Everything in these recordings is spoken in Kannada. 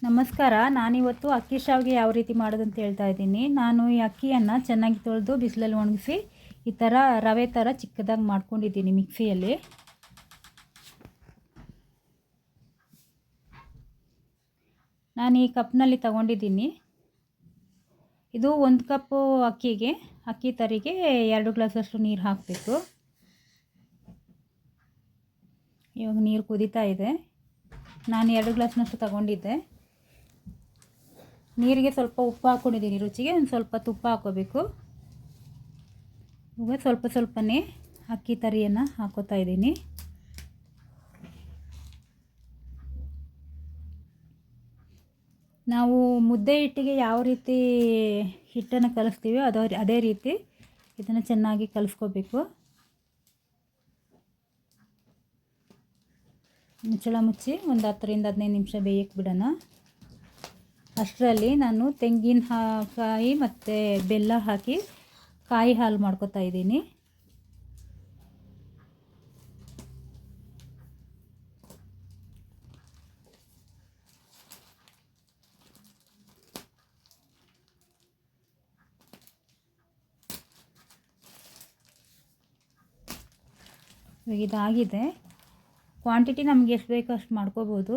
ನಮಸ್ಕಾರ. ನಾನಿವತ್ತು ಅಕ್ಕಿ ಶಾವಿಗೆ ಯಾವ ರೀತಿ ಮಾಡೋದು ಅಂತ ಹೇಳ್ತಾ ಇದ್ದೀನಿ. ನಾನು ಈ ಅಕ್ಕಿಯನ್ನು ಚೆನ್ನಾಗಿ ತೊಳೆದು ಬಿಸಿಲಲ್ಲಿ ಒಣಗಿಸಿ ಈ ಥರ ರವೆ ಥರ ಚಿಕ್ಕದಾಗಿ ಮಾಡ್ಕೊಂಡಿದ್ದೀನಿ ಮಿಕ್ಸಿಯಲ್ಲಿ. ನಾನು ಈ ಕಪ್ನಲ್ಲಿ ತಗೊಂಡಿದ್ದೀನಿ. ಇದು 1 ಕಪ್ಪು ಅಕ್ಕಿ ತರಿಗೆ 2 ಗ್ಲಾಸಷ್ಟು ನೀರು ಹಾಕಬೇಕು. ಇವಾಗ ನೀರು ಕುದೀತಾ ಇದೆ. ನಾನು 2 ಗ್ಲಾಸ್ನಷ್ಟು ತಗೊಂಡಿದ್ದೆ. ನೀರಿಗೆ ಸ್ವಲ್ಪ ಉಪ್ಪು ಹಾಕ್ಕೊಂಡಿದ್ದೀನಿ, ರುಚಿಗೆ ಒಂದು ಸ್ವಲ್ಪ ತುಪ್ಪ ಹಾಕೋಬೇಕು. ಇವಾಗ ಸ್ವಲ್ಪನೇ ಅಕ್ಕಿ ತರಿಯನ್ನು ಹಾಕೋತಾ ಇದ್ದೀನಿ. ನಾವು ಮುದ್ದೆ ಹಿಟ್ಟಿಗೆ ಯಾವ ರೀತಿ ಹಿಟ್ಟನ್ನು ಕಲಿಸ್ತೀವೋ ಅದೇ ರೀತಿ ಇದನ್ನು ಚೆನ್ನಾಗಿ ಕಲಿಸ್ಕೋಬೇಕು. ಮುಚ್ಚಳ ಮುಚ್ಚಿ ಒಂದು 10 ರಿಂದ 15 ನಿಮಿಷ ಬೇಯಕ್ಕೆ ಬಿಡೋಣ. ಅಷ್ಟರಲ್ಲಿ ನಾನು ತೆಂಗಿನಕಾಯಿ ಮತ್ತು ಬೆಲ್ಲ ಹಾಕಿ ಕಾಯಿ ಹಾಲು ಮಾಡ್ಕೊತಾ ಇದ್ದೀನಿ. ಇದಾಗಿದೆ. ಕ್ವಾಂಟಿಟಿ ನಮಗೆ ಎಷ್ಟು ಬೇಕೋ ಅಷ್ಟು ಮಾಡ್ಕೋಬೋದು.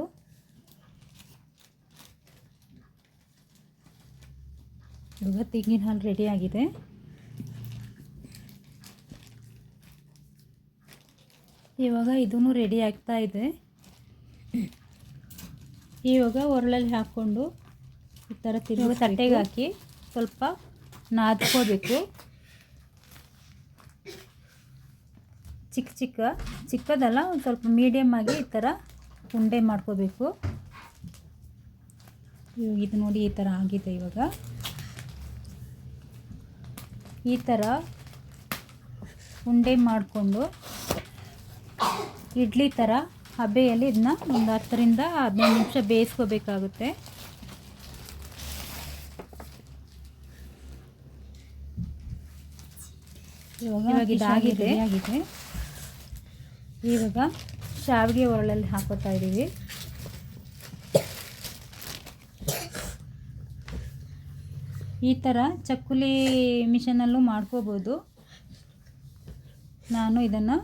ಇವಾಗ ತೆಂಗಿನ ಹಾಲು ರೆಡಿಯಾಗಿದೆ. ಇವಾಗ ಇದೂ ರೆಡಿ ಆಗ್ತಾ ಇದೆ. ಇವಾಗ ಒರಳಲ್ಲಿ ಹಾಕ್ಕೊಂಡು ಈ ಥರ ತಿರುಗಿ ತಟ್ಟೆಗೆ ಹಾಕಿ ಸ್ವಲ್ಪ ನಾದ್ಕೋಬೇಕು. ಚಿಕ್ಕದಲ್ಲ, ಒಂದು ಸ್ವಲ್ಪ ಮೀಡಿಯಮ್ ಆಗಿ ಈ ಥರ ಉಂಡೆ ಮಾಡ್ಕೋಬೇಕು. ಇವಾಗ ಇದು ನೋಡಿ ಈ ಥರ ಆಗಿದೆ. ಇವಾಗ ಈ ಥರ ಉಂಡೆ ಮಾಡಿಕೊಂಡು ಇಡ್ಲಿ ಥರ ಹಬೆಯಲ್ಲಿ ಇದನ್ನ ಒಂದು 10 ರಿಂದ 15 ನಿಮಿಷ ಬೇಯಿಸ್ಕೋಬೇಕಾಗುತ್ತೆ. ಇವಾಗ ಇದಾಗಿದೆ. ಇವಾಗ ಶಾವಿಗೆ ಒರಳಲ್ಲಿ ಹಾಕೋತಾ ಇದ್ದೀವಿ. ಈ ಥರ ಚಕ್ಕುಲಿ ಮಿಷನಲ್ಲೂ ಮಾಡ್ಕೋಬೋದು. ನಾನು ಇದನ್ನು